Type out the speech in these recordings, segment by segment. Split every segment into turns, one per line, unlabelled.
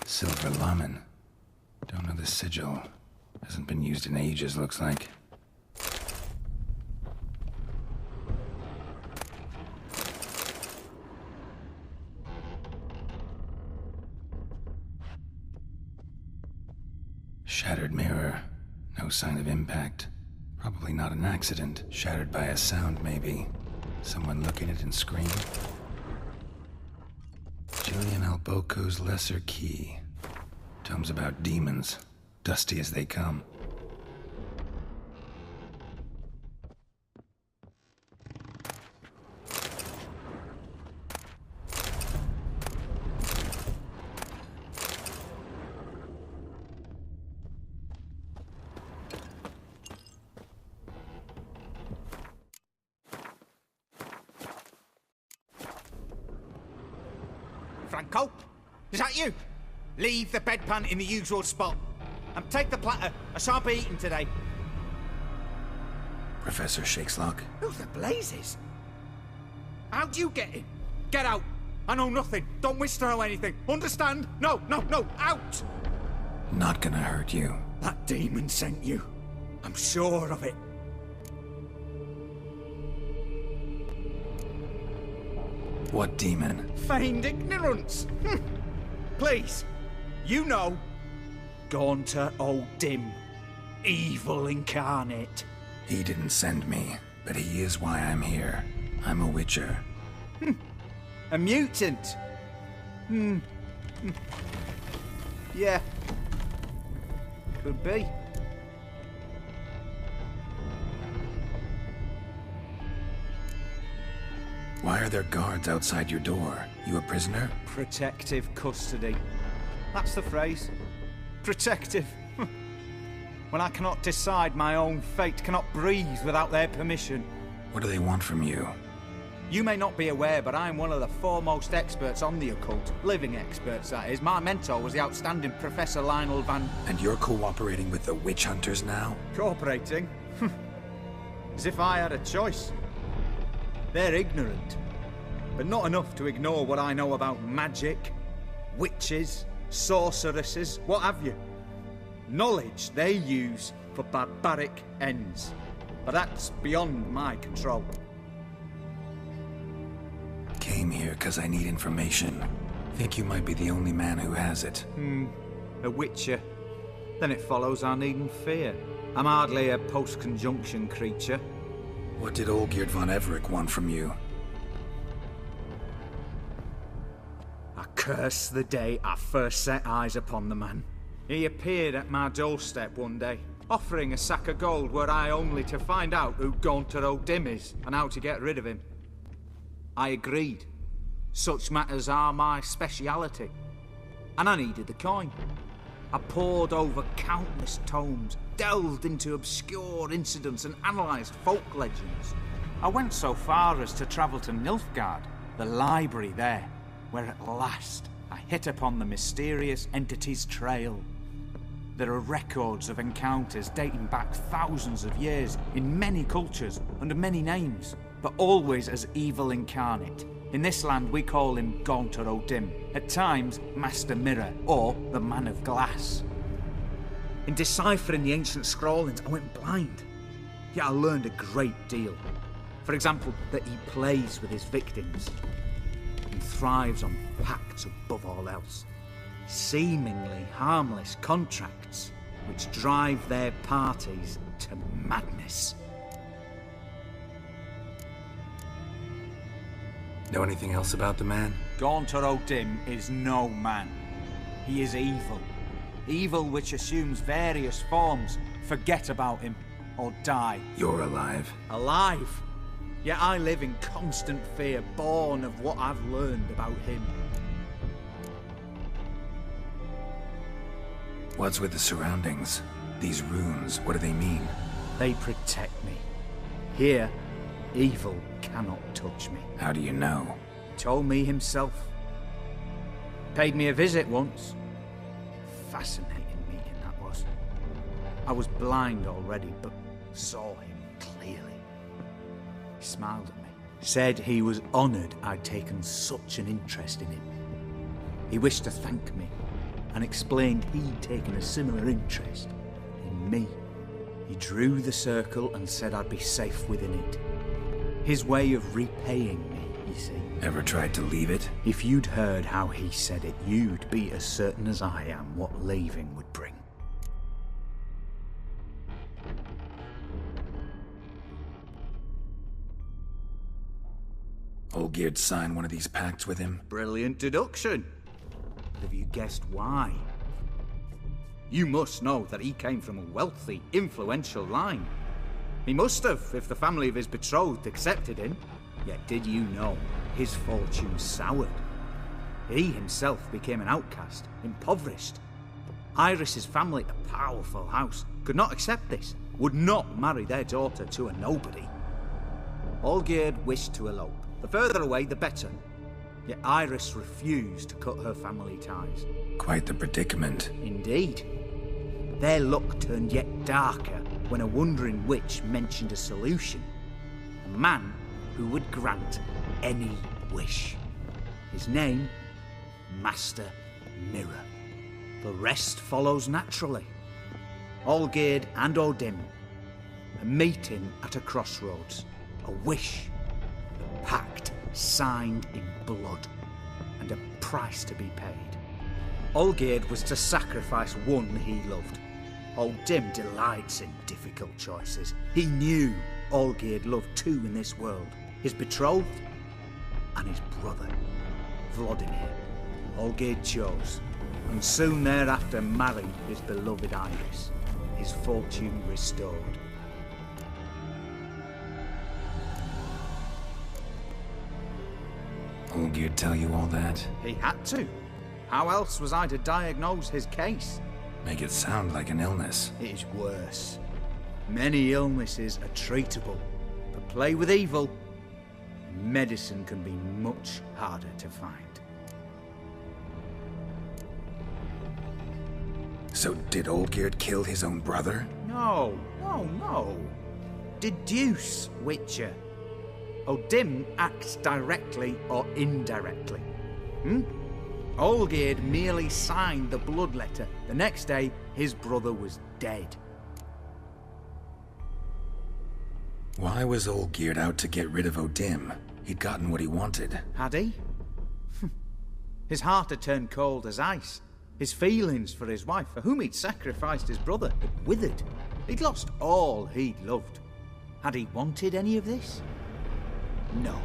Silver Laman. Don't know the sigil. Hasn't been used in ages, looks like. Shattered mirror. No sign of impact. Probably not an accident. Shattered by a sound, maybe. Someone looking at it and screaming. Gillian Alboco's Lesser Key. Tomes about demons. Dusty as they come.
Franco? Is that you? Leave the bedpan in the usual spot. And take the platter. I shan't be eating today.
Professor Shakeslock?
Who the blazes? How do you get in? Get out. I know nothing. Don't wish to know anything. Understand? No, no, no. Out!
Not gonna hurt you.
That demon sent you. I'm sure of it.
What demon?
Feigned ignorance. Please. You know. Gaunter O'Dim. Evil incarnate.
He didn't send me, but he is why I'm here. I'm a witcher.
A mutant. Yeah. Could be.
Why are there guards outside your door? You a prisoner?
Protective custody. That's the phrase. Protective. When I cannot decide my own fate, cannot breathe without their permission.
What do they want from you?
You may not be aware, but I'm one of the foremost experts on the occult. Living experts, that is. My mentor was the outstanding Professor Lionel Van...
And you're cooperating with the witch hunters now?
Cooperating? As if I had a choice. They're ignorant, but not enough to ignore what I know about magic, witches, sorceresses, what have you. Knowledge they use for barbaric ends, but that's beyond my control.
Came here because I need information. Think you might be the only man who has it.
A witcher. Then it follows I needn't fear. I'm hardly a post-conjunction creature.
What did Olgierd von Everec want from you?
I curse the day I first set eyes upon the man. He appeared at my doorstep one day, offering a sack of gold were I only to find out who Gaunter O'Dim is and how to get rid of him. I agreed. Such matters are my speciality. And I needed the coin. I pored over countless tomes, delved into obscure incidents and analysed folk legends. I went so far as to travel to Nilfgaard, the library there, where at last I hit upon the mysterious entity's trail. There are records of encounters dating back thousands of years in many cultures under many names, but always as evil incarnate. In this land, we call him Gaunter O'Dim, at times Master Mirror, or the Man of Glass. In deciphering the ancient scrawlings, I went blind. Yet I learned a great deal. For example, that he plays with his victims. He thrives on pacts above all else. Seemingly harmless contracts which drive their parties to madness.
Know anything else about the man?
Gaunter O'Dim is no man. He is evil. Evil which assumes various forms. Forget about him, or die.
You're alive.
Alive? Yet I live in constant fear, born of what I've learned about him.
What's with the surroundings? These runes, what do they mean?
They protect me. Here, evil cannot touch me.
How do you know?
He told me himself. Paid me a visit once. Fascinating meeting that was. I was blind already, but saw him clearly. He smiled at me. Said he was honoured I'd taken such an interest in him. He wished to thank me, and explained he'd taken a similar interest in me. He drew the circle and said I'd be safe within it. His way of repaying me, you see.
Ever tried to leave it?
If you'd heard how he said it, you'd be as certain as I am what leaving would bring.
Olgierd signed one of these pacts with him?
Brilliant deduction. But have you guessed why? You must know that he came from a wealthy, influential line. He must have, if the family of his betrothed accepted him. Yet did you know his fortune soured? He himself became an outcast, impoverished. Iris's family, a powerful house, could not accept this, would not marry their daughter to a nobody. Olgierd wished to elope. The further away, the better. Yet Iris refused to cut her family ties.
Quite the predicament.
Indeed. Their luck turned yet darker when a wandering witch mentioned a solution. A man who would grant any wish. His name, Master Mirror. The rest follows naturally. Olgierd and O'Dim. A meeting at a crossroads. A wish. A pact signed in blood. And a price to be paid. Olgierd was to sacrifice one he loved. O'Dim delights in difficult choices. He knew Olgierd loved two in this world. His betrothed and his brother, Vladimir. Olgierd chose, and soon thereafter married his beloved Iris, his fortune restored.
Olgierd tell you all that?
He had to. How else was I to diagnose his case?
Make it sound like an illness.
It is worse. Many illnesses are treatable, but play with evil, medicine can be much harder to find.
So did Olgierd kill his own brother?
No. Deduce, Witcher. O'Dim acts directly or indirectly. Olgierd merely signed the blood letter. The next day, his brother was dead.
Why was Olgierd out to get rid of O'Dim? He'd gotten what he wanted.
Had he? His heart had turned cold as ice. His feelings for his wife, for whom he'd sacrificed his brother, had withered. He'd lost all he'd loved. Had he wanted any of this? No.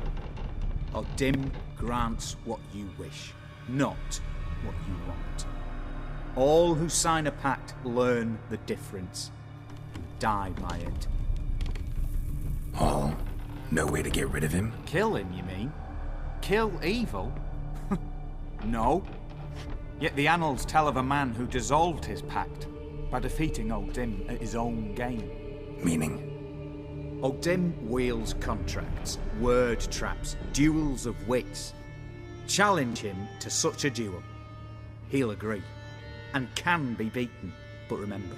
O'Dim grants what you wish, not what you want. All who sign a pact learn the difference and die by it.
All? No way to get rid of him?
Kill him, you mean? Kill evil? No. Yet the annals tell of a man who dissolved his pact by defeating O'Dim at his own game.
Meaning?
O'Dim wields contracts, word traps, duels of wits. Challenge him to such a duel. He'll agree, and can be beaten. But remember,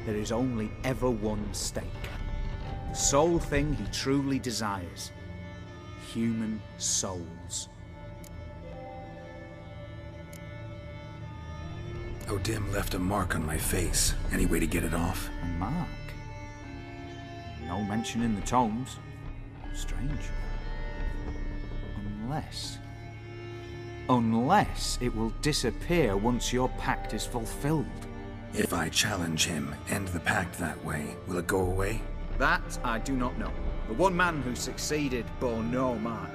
there is only ever one stake. sole thing he truly desires. Human souls.
O'Dim left a mark on my face. Any way to get it off?
A mark? No mention in the tomes. Strange. Unless it will disappear once your pact is fulfilled.
If I challenge him, end the pact that way, will it go away?
That I do not know. The one man who succeeded bore no mark.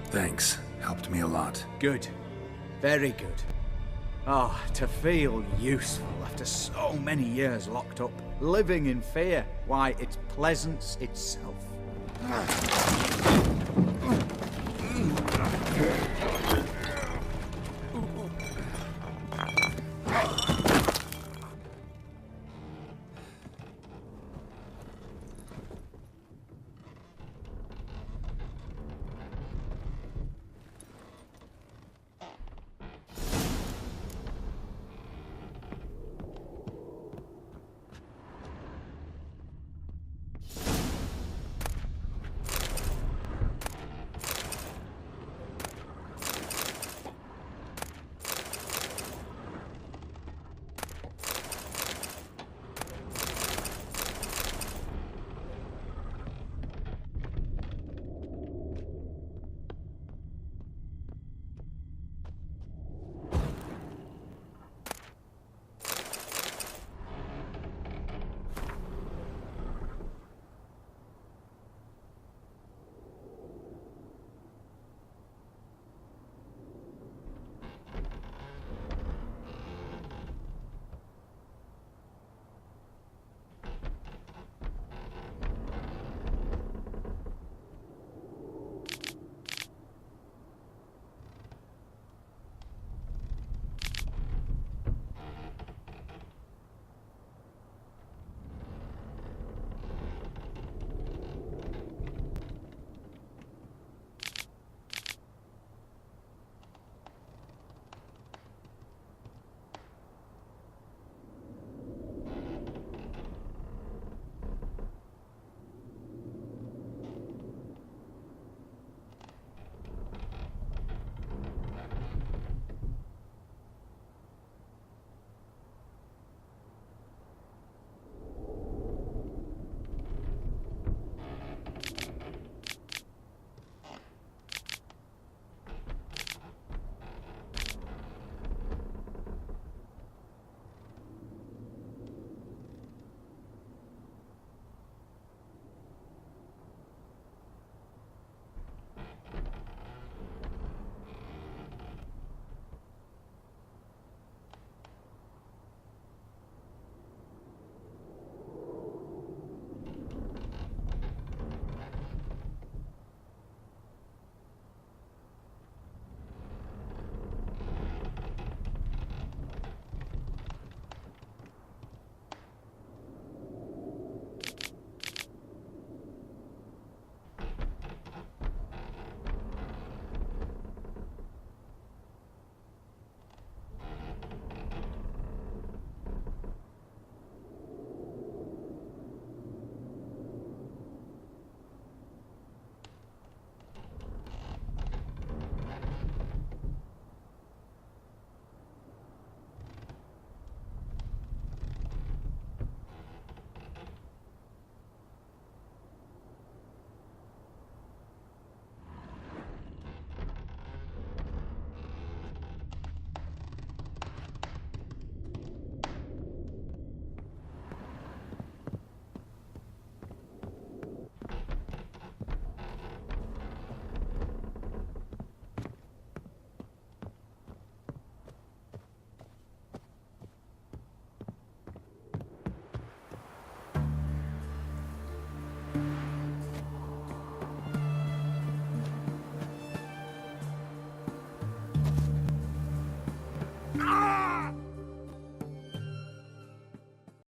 Thanks. Helped me a lot.
Good. Very good. Oh, to feel useful after so many years locked up, living in fear. Why, it's pleasance itself.